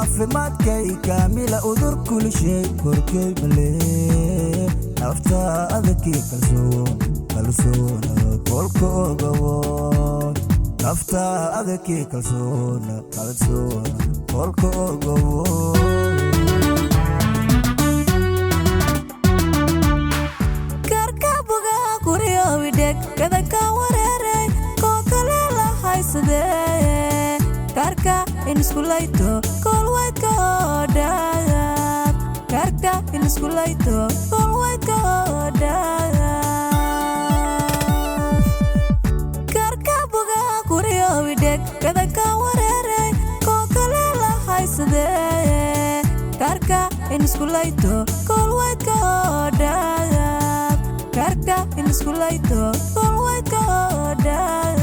caafimaadkay kaamila udur kul shay korkay male naftaada ki kalsoona kolka ogawo naftaada ki kalsoona kolka ogawo karka buga kuriyo widek kada ka wareeray ko kale la haysade karka inskulayto kol wait ka odaa karka inskulayto kol wait ka odaa karka buga kuriyo widek kada ka wareeray ko kale la haysade karka inskulayto kol wait ka odaa karka inskulayto kol wait ka odaa